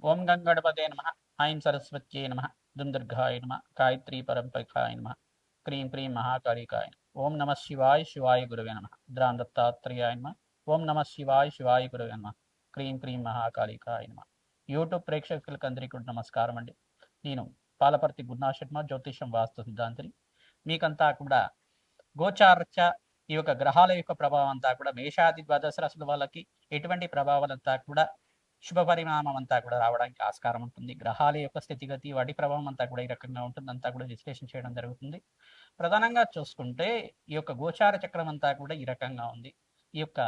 ఓం గంగణపతే నమ. ఐం సరస్వత్యై నమ. దుం దుర్గాయ నమ. గాయత్రీ పరంపరాయ నమ. క్రీం క్రీం మహాకాళికాయ నమ. ఓం నమ శివాయ శివాయ గురవే నమ. ద్రాం దత్తాత్రేయాయ నమ. ఓం నమ శివాయ శివాయ గురవే నమ. క్రీం క్రీం మహాకాళికాయ నమ. యూట్యూబ్ ప్రేక్షకులకు అందరికీ కూడా నమస్కారం అండి. నేను పాలపర్తి గురునాథ శర్మ, జ్యోతిషం వాస్తు సిద్ధాంతిని. మీకంతా కూడా గోచారత్య ఈ యొక్క గ్రహాల యొక్క ప్రభావం అంతా కూడా మేషాది ద్వాదశ రాశుల వాళ్ళకి ఎటువంటి ప్రభావాలంతా కూడా శుభ పరిణామం అంతా కూడా రావడానికి ఆస్కారం ఉంటుంది. గ్రహాల యొక్క స్థితిగతి వాటి ప్రభావం అంతా కూడా ఈ రకంగా ఉంటుంది, అంతా కూడా విశ్లేషణ చేయడం జరుగుతుంది. ప్రధానంగా చూసుకుంటే ఈ యొక్క గోచార చక్రం అంతా కూడా ఈ రకంగా ఉంది. ఈ యొక్క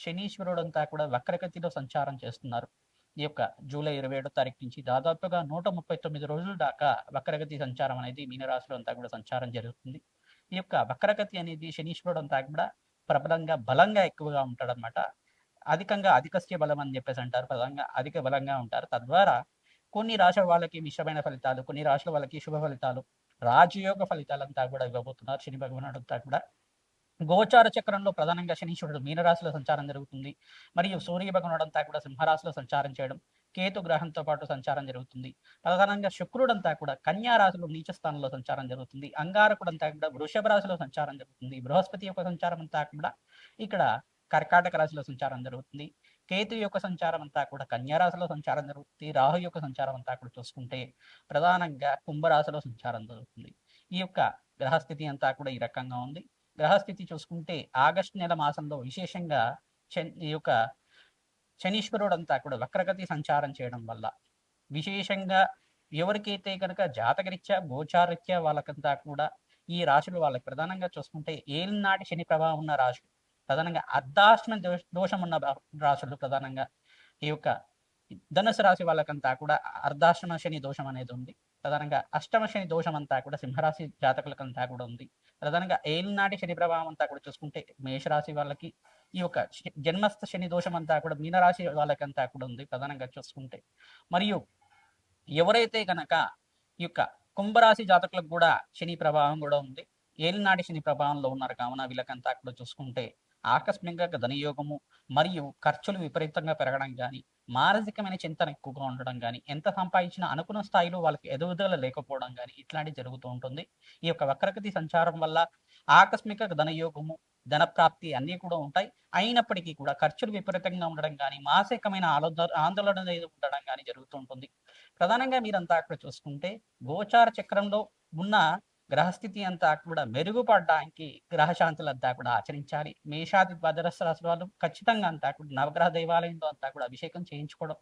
శనీశ్వరుడు అంతా కూడా వక్రగతిలో సంచారం చేస్తున్నారు. ఈ యొక్క జూలై 27వ తారీఖు నుంచి దాదాపుగా 139 రోజుల దాకా వక్రగతి సంచారం అనేది మీనరాశిలో అంతా కూడా సంచారం జరుగుతుంది. ఈ యొక్క వక్రగతి అనేది శనీశ్వరుడు అంతా కూడా ప్రబలంగా బలంగా ఎక్కువగా ఉంటాడనమాట. అధికంగా అధికస్య బలం అని చెప్పేసి అంటారు. ప్రధానంగా అధిక బలంగా ఉంటారు. తద్వారా కొన్ని రాశుల వాళ్ళకి మిశ్రమైన ఫలితాలు, కొన్ని రాశుల వాళ్ళకి శుభ ఫలితాలు, రాజయోగ ఫలితాలంతా కూడా ఇవ్వబోతున్నారు శని భగవానుడు అంతా కూడా. గోచార చక్రంలో ప్రధానంగా శనీశ్వరుడు మీనరాశిలో సంచారం జరుగుతుంది. మరియు సూర్య భగవానుడు అంతా కూడా సింహరాశిలో సంచారం చేయడం, కేతు గ్రహంతో పాటు సంచారం జరుగుతుంది. ప్రధానంగా శుక్రుడంతా కూడా కన్యా రాశిలో నీచ స్థానంలో సంచారం జరుగుతుంది. అంగారకుడు అంతా కూడా వృషభ రాశిలో సంచారం జరుగుతుంది. బృహస్పతి యొక్క సంచారం అంతా కూడా ఇక్కడ కర్కాటక రాశిలో సంచారం జరుగుతుంది. కేతు యొక్క సంచారం అంతా కూడా కన్యా రాశిలో సంచారం జరుగుతుంది. రాహు యొక్క సంచారం అంతా కూడా చూసుకుంటే ప్రధానంగా కుంభరాశిలో సంచారం జరుగుతుంది. ఈ యొక్క గ్రహస్థితి అంతా కూడా ఈ రకంగా ఉంది. గ్రహస్థితి చూసుకుంటే ఆగస్టు నెల మాసంలో విశేషంగా ఈ యొక్క శనీశ్వరుడు అంతా కూడా వక్రగతి సంచారం చేయడం వల్ల విశేషంగా ఎవరికైతే కనుక జాతకరీత్యా గోచారరీత్యా వాళ్ళకంతా కూడా ఈ రాశులు వాళ్ళకి ప్రధానంగా చూసుకుంటే ఏలినాటి శని ప్రభావం ఉన్న రాశులు, ప్రధానంగా అర్ధాష్టమ దోషం ఉన్న రాశులు, ప్రధానంగా ఈ యొక్క ధనుసు రాశి వాళ్ళకంతా కూడా అర్ధాష్టమ శని దోషం అనేది ఉంది. ప్రధానంగా అష్టమ శని దోషం అంతా కూడా సింహరాశి జాతకులకంతా కూడా ఉంది. ప్రధానంగా ఏలినాటి శని ప్రభావం అంతా కూడా చూసుకుంటే మేషరాశి వాళ్ళకి, ఈ యొక్క జన్మస్థ శని దోషం అంతా కూడా మీనరాశి వాళ్ళకంతా కూడా ఉంది ప్రధానంగా చూసుకుంటే. మరియు ఎవరైతే కనుక ఈ యొక్క కుంభరాశి జాతకులకు కూడా శని ప్రభావం కూడా ఉంది, ఏలినాటి శని ప్రభావంలో ఉన్నారు కావున వీళ్ళకంతా కూడా చూసుకుంటే ఆకస్మికంగా ధనయోగము మరియు ఖర్చులు విపరీతంగా పెరగడం కానీ, మానసికమైన చింతన ఎక్కువగా ఉండడం కానీ, ఎంత సంపాదించినా అనుకున్న స్థాయిలో వాళ్ళకి ఎదుగుదల లేకపోవడం కానీ ఇట్లాంటివి జరుగుతూ ఉంటుంది. ఈ యొక్క వక్రగతి సంచారం వల్ల ఆకస్మిక ధనయోగము, ధనప్రాప్తి అన్నీ కూడా ఉంటాయి. అయినప్పటికీ కూడా ఖర్చులు విపరీతంగా ఉండడం కానీ, మానసికమైన ఆందోళన ఉండడం కానీ జరుగుతూ ఉంటుంది. ప్రధానంగా మీరంతా అక్కడ చూసుకుంటే గోచార చక్రంలో ఉన్న గ్రహస్థితి అంతా కూడా మెరుగుపడడానికి గ్రహశాంతులంతా కూడా ఆచరించాలి. మేషాది ద్వాదశ రాశి వాళ్ళు ఖచ్చితంగా అంతా కూడా నవగ్రహ దేవాలయంలో అంతా కూడా అభిషేకం చేయించుకోవడం,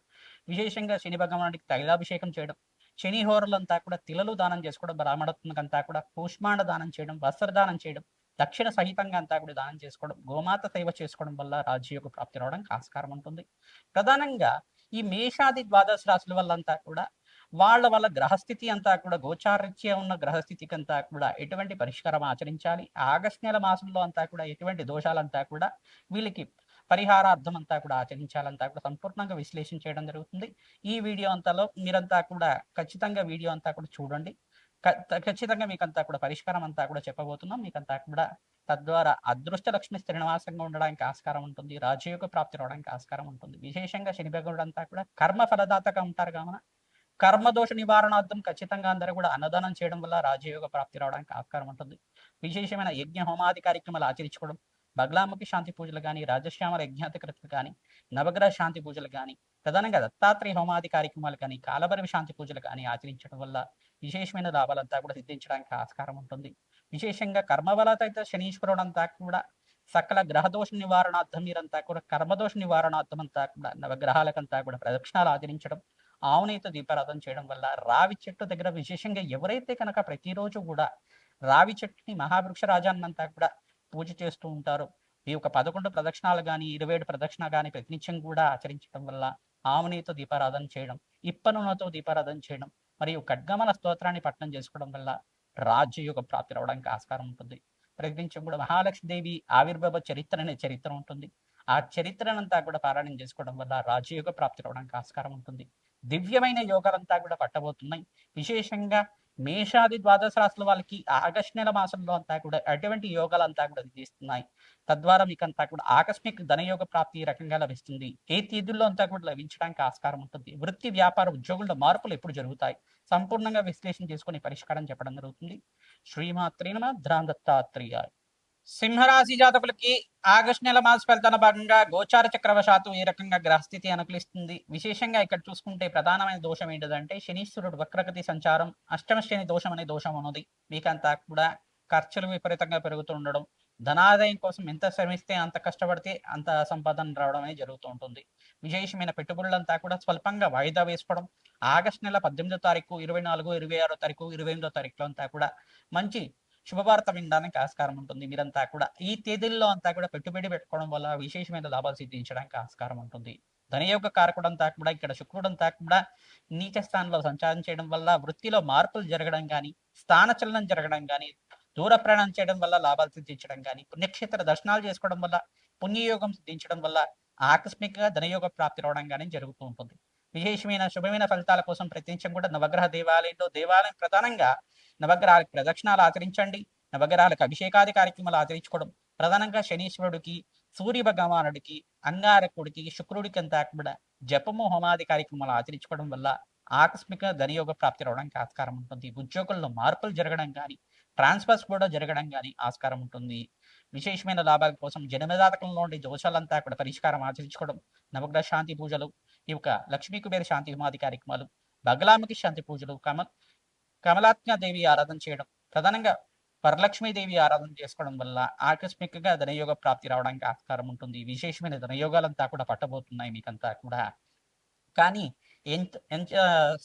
విశేషంగా శని భగవానుడికి తైలాభిషేకం చేయడం, శని హోరలంతా కూడా తిలలు దానం చేసుకోవడం, బ్రాహ్మణత్మకంతా కూడా కూష్మాండ దానం చేయడం, వస్త్రదానం చేయడం, దక్షిణ సహితంగా అంతా కూడా దానం చేసుకోవడం, గోమాత సేవ చేసుకోవడం వల్ల రాజ్యయోగ ప్రాప్తి రావడానికి ఆస్కారం ఉంటుంది. ప్రధానంగా ఈ మేషాది ద్వాదశ రాశుల వల్లంతా కూడా వాళ్ళ గ్రహస్థితి అంతా కూడా గోచారరీత్యా ఉన్న గ్రహస్థితికి అంతా కూడా ఎటువంటి పరిష్కారం ఆచరించాలి, ఆగస్టు నెల మాసంలో అంతా కూడా ఎటువంటి దోషాలంతా కూడా వీళ్ళకి పరిహారార్థం అంతా కూడా ఆచరించాలంతా కూడా సంపూర్ణంగా విశ్లేషణ చేయడం జరుగుతుంది. ఈ వీడియో అంతాలో మీరంతా కూడా ఖచ్చితంగా వీడియో అంతా కూడా చూడండి. ఖచ్చితంగా మీకంతా కూడా పరిష్కారం అంతా కూడా చెప్పబోతున్నాం. మీకంతా కూడా తద్వారా అదృష్ట లక్ష్మి శ్రీనివాసంగా ఉండడానికి ఆస్కారం ఉంటుంది, రాజయోగ ప్రాప్తి రావడానికి ఆస్కారం ఉంటుంది. విశేషంగా శని భగవానుడు అంతా కూడా కర్మ ఫలదాతగా ఉంటారు కావున కర్మదోష నివారణార్థం ఖచ్చితంగా అందరూ కూడా అన్నదానం చేయడం వల్ల రాజయోగ ప్రాప్తి రావడానికి ఆస్కారం ఉంటుంది. విశేషమైన యజ్ఞ హోమాది కార్యక్రమాలు ఆచరించుకోవడం, బగ్లాముఖి శాంతి పూజలు కానీ, రాజశ్యామల యజ్ఞాతికృతులు కానీ, నవగ్రహ శాంతి పూజలు కానీ, ప్రధానంగా దత్తాత్రేయ హోమాది కార్యక్రమాలు కానీ, కాలభైరవ శాంతి పూజలు కానీ ఆచరించడం వల్ల విశేషమైన లాభాలంతా కూడా సిద్ధించడానికి ఆస్కారం ఉంటుంది. విశేషంగా కర్మబలతైత శనీశ్వరుడు అంతా కూడా సకల గ్రహదోష నివారణార్థం మీరంతా కూడా కర్మదోష నివారణార్థం అంతా కూడా నవగ్రహాలకంతా కూడా ప్రదక్షిణాలు ఆచరించడం, ఆవునేత దీపారాధన చేయడం వల్ల రావి చెట్టు దగ్గర విశేషంగా ఎవరైతే కనుక ప్రతిరోజు కూడా రావి చెట్టుని మహావృక్ష రాజాన్నంతా కూడా పూజ చేస్తూ ఉంటారో, ఈ యొక్క 11 ప్రదక్షిణాలు కానీ 27 ప్రదక్షిణ కానీ ప్రతినిత్యం కూడా ఆచరించడం వల్ల ఆవునేతో దీపారాధన చేయడం, ఇప్ప నూనెతో దీపారాధన చేయడం మరియు ఖడ్గమల స్తోత్రాన్ని పఠనం చేసుకోవడం వల్ల రాజ్యయోగ ప్రాప్తి రావడానికి ఆస్కారం ఉంటుంది. ప్రతినిత్యం కూడా మహాలక్ష్మీదేవి ఆవిర్భావ చరిత్ర అనే చరిత్ర ఉంటుంది. ఆ చరిత్రనంతా కూడా పారాయణం చేసుకోవడం వల్ల రాజయోగ ప్రాప్తి రావడానికి ఆస్కారం ఉంటుంది. దివ్యమైన యోగాలంతా కూడా పట్టబోతున్నాయి. విశేషంగా మేషాది ద్వాదశ రాశుల వాళ్ళకి ఆగస్టు నెల మాసంలో అంతా కూడా అటువంటి యోగాలంతా కూడా తీస్తున్నాయి. తద్వారా మీకంతా కూడా ఆకస్మిక ధనయోగ ప్రాప్తి ఈ రకంగా లభిస్తుంది. ఏ తేదీల్లో అంతా కూడా లభించడానికి ఆస్కారం ఉంటుంది. వృత్తి, వ్యాపార, ఉద్యోగుల్లో మార్పులు ఎప్పుడు జరుగుతాయి? సంపూర్ణంగా విశ్లేషణ చేసుకొని పరిష్కారం చెప్పడం జరుగుతుంది. శ్రీమాత్రే నమః. దత్తాత్రేయాయ. సింహరాశి జాతకులకి ఆగస్టు నెల మాస ఫలితాల భాగంగా గోచార చక్రవశాత్తు ఈ రకంగా గ్రహస్థితి అనుకూలిస్తుంది. విశేషంగా ఇక్కడ చూసుకుంటే ప్రధానమైన దోషం ఏంటిదంటే శనీశ్వరుడు వక్రగతి సంచారం, అష్టమ శని దోషం అనే దోషం ఉన్నది. మీకంతా కూడా ఖర్చులు విపరీతంగా పెరుగుతూ ఉండడం, ధనాదాయం కోసం ఎంత శ్రమిస్తే అంత కష్టపడితే అంత సంపాదన రావడం అనేది జరుగుతూ ఉంటుంది. విశేషమైన పెట్టుబడులంతా కూడా స్వల్పంగా వాయిదా వేసుకోవడం, ఆగస్టు నెల 18వ తారీఖు, 24, 26వ తారీఖు, 28వ తారీఖులో అంతా కూడా మంచి శుభవార్త వినడానికి ఆస్కారం ఉంటుంది. మీరంతా కూడా ఈ తేదీల్లో అంతా కూడా పెట్టుబడి పెట్టుకోవడం వల్ల విశేషమైన లాభాలు సిద్ధించడానికి ఆస్కారం ఉంటుంది. ధనయోగ కారకుడు అంతా కూడా ఇక్కడ శుక్రుడు అంతా కూడా నీచ స్థానంలో సంచారం చేయడం వల్ల వృత్తిలో మార్పులు జరగడం కానీ, స్థానచలనం జరగడం కానీ, దూర ప్రయాణం చేయడం వల్ల లాభాలు సిద్ధించడం కానీ, పుణ్యక్షేత్ర దర్శనాలు చేసుకోవడం వల్ల పుణ్యయోగం సిద్ధించడం వల్ల ఆకస్మికంగా ధనయోగ ప్రాప్తి రావడం కానీ జరుగుతూ ఉంటుంది. విశేషమైన శుభమైన ఫలితాల కోసం ప్రత్యేకం కూడా నవగ్రహ దేవాలయం ప్రధానంగా నవగ్రహాలకు ప్రదక్షిణాలు ఆచరించండి. నవగ్రహాలకు అభిషేకాది కార్యక్రమాలు ఆచరించుకోవడం, ప్రధానంగా శనీశ్వరుడికి, సూర్య భగవానుడికి, అంగారకుడికి, శుక్రుడికి అంతా కూడా జపము, హోమాది కార్యక్రమాలు ఆచరించుకోవడం వల్ల ఆకస్మిక ధనయోగ ప్రాప్తి రావడానికి ఆస్కారం ఉంటుంది. ఉద్యోగుల్లో మార్పులు జరగడం కానీ, ట్రాన్స్ఫర్స్ కూడా జరగడం కానీ ఆస్కారం ఉంటుంది. విశేషమైన లాభాల కోసం జన్మజాతకంలో ఉండే దోషాలంతా కూడా పరిష్కారం ఆచరించుకోవడం, నవగ్రహ శాంతి పూజలు, ఈ యొక్క లక్ష్మీ కుబేర శాంతి హోమాది కార్యక్రమాలు, బగలాముఖి శాంతి పూజలు, కమలాత్మదేవి ఆరాధన చేయడం, ప్రధానంగా వరలక్ష్మీదేవి ఆరాధన చేసుకోవడం వల్ల ఆకస్మికంగా ధనయోగ ప్రాప్తి రావడానికి ఆస్కారం ఉంటుంది. విశేషమైన ధనయోగాలంతా కూడా పట్టబోతున్నాయి మీకంతా కూడా. కానీ ఎంత ఎంత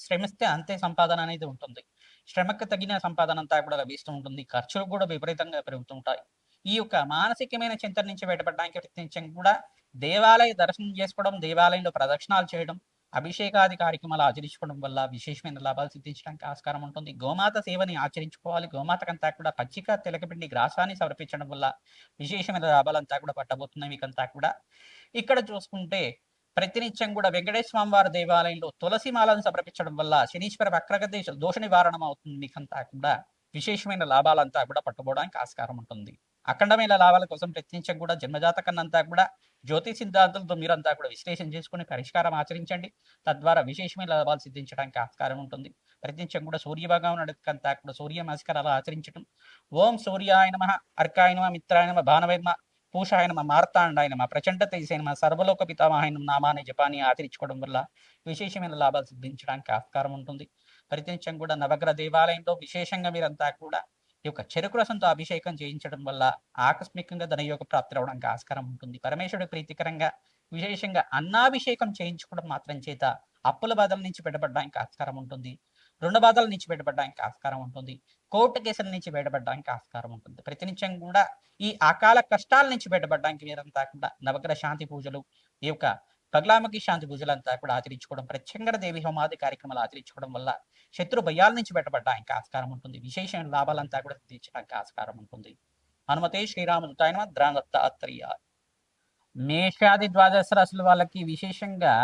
శ్రమిస్తే అంతే సంపాదన అనేది ఉంటుంది. శ్రమకు తగిన సంపాదన అంతా కూడా లభిస్తూ ఉంటుంది. ఖర్చులు కూడా విపరీతంగా పెరుగుతుంటాయి. ఈ యొక్క మానసికమైన చింతన నుంచి బయటపడడానికి ప్రయత్నించడం కూడా దేవాలయ దర్శనం చేసుకోవడం, దేవాలయంలో ప్రదక్షిణాలు చేయడం, అభిషేకాది కార్యక్రమాలు ఆచరించుకోవడం వల్ల విశేషమైన లాభాలు సిద్ధించడానికి ఆస్కారం ఉంటుంది. గోమాత సేవని ఆచరించుకోవాలి. గోమాతకంతా కూడా పచ్చిక తెలకపిండి గ్రాసాన్ని సమర్పించడం వల్ల విశేషమైన లాభాలంతా కూడా పట్టబోతున్నాయి మీకంతా కూడా. ఇక్కడ చూసుకుంటే ప్రతినిత్యం కూడా వెంకటేశ్వర స్వామి వారి దేవాలయంలో తులసి మాలను సమర్పించడం వల్ల శనీశ్వర వక్రగతి దోష నివారణం అవుతుంది. మీకంతా కూడా విశేషమైన లాభాలంతా కూడా పట్టుకోవడానికి ఆస్కారం ఉంటుంది. అఖండమైన లాభాల కోసం ప్రత్యేకించం కూడా జన్మజాతకాన్నంతా కూడా జ్యోతి సిద్ధాంతాలతో మీరంతా కూడా విశ్లేషణ చేసుకుని పరిష్కారం ఆచరించండి. తద్వారా విశేషమైన లాభాలు సిద్ధించడానికి ఆస్కారం ఉంటుంది. ప్రత్యేకించం కూడా సూర్య భగవానుడికంతా కూడా సూర్య నమస్కారాలు ఆచరించడం. ఓం సూర్యాయ నమః, అర్కాయ నమః, మిత్రాయ నమః, భానవే నమః, పూషాయ నమః, మార్తాండాయ నమః, ప్రచండ తేజసే నమః, సర్వలోక పితామహాయ నమః నామాన్ని జపాన్ని ఆచరించుకోవడం వల్ల విశేషమైన లాభాలు సిద్ధించడానికి ఆస్కారం ఉంటుంది. ప్రతినిత్యం కూడా నవగ్రహ దేవాలయంలో విశేషంగా మీరంతా కూడా ఈ యొక్క చెరుకు రసంతో అభిషేకం చేయించడం వల్ల ఆకస్మికంగా ధనయోగ ప్రాప్తి రావడానికి ఆస్కారం ఉంటుంది. పరమేశ్వరుడు ప్రీతికరంగా విశేషంగా అన్నాభిషేకం చేయించుకోవడం మాత్రం చేత అప్పుల బాధల నుంచి బయటపడడానికి ఆస్కారం ఉంటుంది. రుణ బాధల నుంచి బయటపడడానికి ఆస్కారం ఉంటుంది. కోర్టు కేసుల నుంచి బయటపడడానికి ఆస్కారం ఉంటుంది. ప్రతినిత్యం కూడా ఈ అకాల కష్టాల నుంచి బయటపడడానికి మీరంతా కూడా నవగ్రహ శాంతి పూజలు, ఈ యొక్క బగలాముఖి శాంతి పూజలంతా కూడా ఆచరించుకోవడం, ప్రత్యంగర దేవి హోమాది కార్యక్రమాలు ఆచరించుకోవడం వల్ల శత్రు భయాల నుంచి బయటపడడానికి ఆస్కారం ఉంటుంది. విశేషమైన లాభాలంతా కూడా సిద్ధించడానికి ఆస్కారం ఉంటుంది. హనుమతే శ్రీరామదూతాయ నమః. దత్తాత్రేయ. మేషాది ద్వాదశ రాశుల వాళ్ళకి విశేషంగా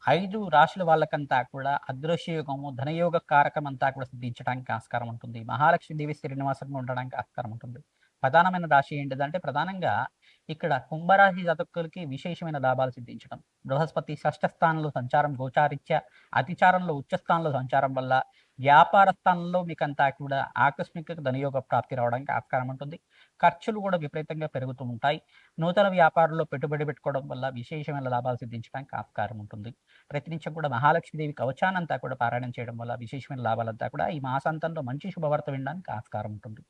5 రాశుల వాళ్ళకంతా కూడా అదృశ్య యోగము, ధనయోగ కారకం అంతా కూడా సిద్ధించడానికి ఆస్కారం ఉంటుంది. మహాలక్ష్మి దేవి శ్రీనివాసంగా ఉండడానికి ఆస్కారం ఉంటుంది. ప్రధానమైన రాశి ఏంటిదంటే ప్రధానంగా ఇక్కడ కుంభరాశి జాతకులకి విశేషమైన లాభాలు సిద్ధించడం. బృహస్పతి షష్ఠ స్థానంలో సంచారం, గోచారిత్య అతిచారంలో ఉచ్చ స్థానంలో సంచారం వల్ల వ్యాపార స్థానంలో మీకంతా కూడా ఆకస్మిక ధనయోగ ప్రాప్తి రావడానికి ఆస్కారం ఉంటుంది. ఖర్చులు కూడా విపరీతంగా పెరుగుతూ ఉంటాయి. నూతన వ్యాపారంలో పెట్టుబడి పెట్టుకోవడం వల్ల విశేషమైన లాభాలు సిద్ధించడానికి ఆస్కారం ఉంటుంది. ప్రతినిత్యం కూడా మహాలక్ష్మీదేవి కవచానంతా కూడా పారాయణం చేయడం వల్ల విశేషమైన లాభాలంతా కూడా ఈ మాసాంతంలో మంచి శుభవార్త వినడానికి ఆస్కారం ఉంటుంది.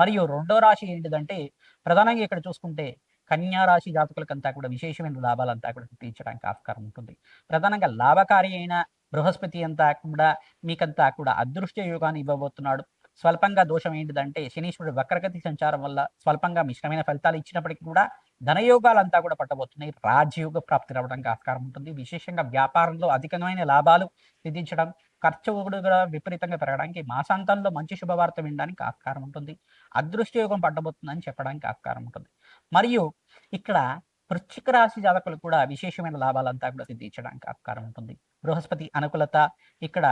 మరియు రెండో రాశి ఏంటిదంటే ప్రధానంగా ఇక్కడ చూసుకుంటే కన్యా రాశి జాతకులకంతా కూడా విశేషమైన లాభాలంతా కూడా సిద్ధించడానికి ఆస్కారం ఉంటుంది. ప్రధానంగా లాభకారి అయిన బృహస్పతి అంతా కూడా మీకంతా కూడా అదృష్ట యోగాన్ని ఇవ్వబోతున్నాడు. స్వల్పంగా దోషం ఏంటిదంటే శనీశ్వరుడు వక్రగతి సంచారం వల్ల స్వల్పంగా మిశ్రమైన ఫలితాలు ఇచ్చినప్పటికీ కూడా ధనయోగాలంతా కూడా పట్టబోతున్నాయి. రాజయోగ ప్రాప్తి రావడానికి ఆస్కారం ఉంటుంది. విశేషంగా వ్యాపారంలో అధికమైన లాభాలు సిద్ధించడం, ఖర్చు కూడా విపరీతంగా పెరగడానికి మాసాంతంలో మంచి శుభవార్త వినడానికి ఆస్కారం ఉంటుంది. అదృష్ట యోగం పట్టబోతుందని చెప్పడానికి ఆస్కారం ఉంటుంది. మరియు ఇక్కడ వృశ్చిక రాశి జాతకులు కూడా విశేషమైన లాభాలంతా కూడా సిద్ధించడానికి ఆస్కారం ఉంటుంది. బృహస్పతి అనుకూలత ఇక్కడ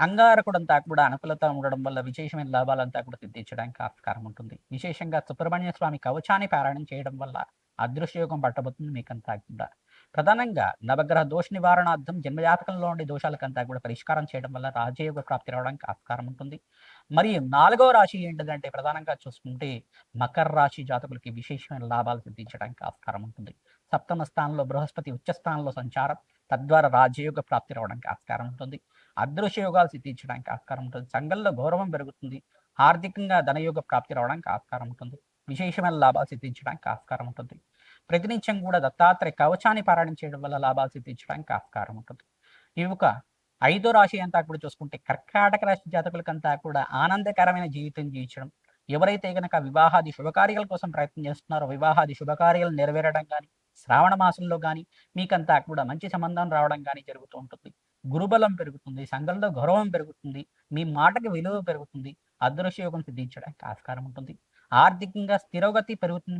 అంగారకుడంతా కూడా అనుకూలత ఉండడం వల్ల విశేషమైన లాభాలంతా కూడా సిద్ధించడానికి ఆస్కారం ఉంటుంది. విశేషంగా సుబ్రహ్మణ్య స్వామి కవచాన్ని పారాయణం చేయడం వల్ల అదృష్టయోగం పట్టబోతుంది మీకంతా కూడా. ప్రధానంగా నవగ్రహ దోష నివారణార్థం జన్మజాతకంలో ఉండే దోషాలకంతా కూడా పరిష్కారం చేయడం వల్ల రాజయోగ ప్రాప్తి రావడానికి ఆస్కారం ఉంటుంది. మరియు 4వ రాశి ఏంటిదంటే ప్రధానంగా చూసుకుంటే మకర రాశి జాతకులకి విశేషమైన లాభాలు సిద్ధించడానికి ఆస్కారం ఉంటుంది. సప్తమ స్థానంలో బృహస్పతి ఉచ్చ స్థానంలో సంచారం, తద్వారా రాజయోగ ప్రాప్తి రావడానికి ఆస్కారం ఉంటుంది. అదృశ్య యోగాలు సిద్ధించడానికి ఆస్కారం ఉంటుంది. సంఘంలో గౌరవం పెరుగుతుంది. ఆర్థికంగా ధనయోగ ప్రాప్తి రావడానికి ఆస్కారం ఉంటుంది. విశేషమైన లాభాలు సిద్ధించడానికి ఆస్కారం ఉంటుంది. ప్రతినిత్యం కూడా దత్తాత్రేయ కవచాన్ని పారాయణం చేయడం వల్ల లాభాలు సిద్ధించడానికి ఆస్కారం ఉంటుంది. ఈ యొక్క 5వ రాశి అంతా కూడా చూసుకుంటే కర్కాటక రాశి జాతకులకంతా కూడా ఆనందకరమైన జీవితం జీవించడం. ఎవరైతే గనక వివాహాది శుభకార్యాల కోసం ప్రయత్నం చేస్తున్నారో వివాహాది శుభకార్యాలు నెరవేరడం కానీ, శ్రావణ మాసంలో కానీ మీకంతా కూడా మంచి సంబంధం రావడం కానీ జరుగుతూ ఉంటుంది. గురుబలం పెరుగుతుంది. సంఘంలో గౌరవం పెరుగుతుంది. మీ మాటకి విలువ పెరుగుతుంది. అదృశ్య యోగం సిద్ధించడానికి ఆస్కారం ఉంటుంది. ఆర్థికంగా స్థిరోగతి పెరుగుతుంది.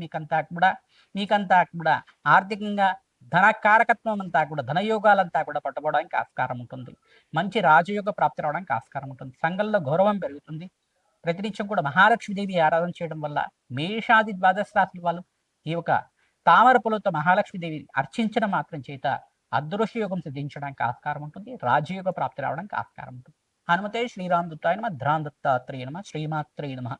మీకంతా కూడా ఆర్థికంగా ధన కారకత్వం అంతా కూడా ధనయోగాలంతా కూడా పట్టుకోవడానికి ఆస్కారం ఉంటుంది. మంచి రాజయోగ ప్రాప్తి రావడానికి ఆస్కారం ఉంటుంది. సంఘంలో గౌరవం పెరుగుతుంది. ప్రతినిత్యం కూడా మహాలక్ష్మీదేవి ఆరాధన చేయడం వల్ల మేషాది ద్వాదశ రాశుల వాళ్ళు ఈ యొక్క తామర పూలతో మహాలక్ష్మీదేవి అర్చించడం మాత్రం చేత అదృశ్య యోగం సిద్ధించడానికి ఆస్కారం ఉంటుంది. రాజయోగ ప్రాప్తి రావడానికి ఆస్కారం ఉంటుంది. హనుమతే శ్రీరామ్ దత్తాయ నమః, ధ్రాన్ దత్తాత్రేయ నమః, శ్రీమాత్రేయ నమః.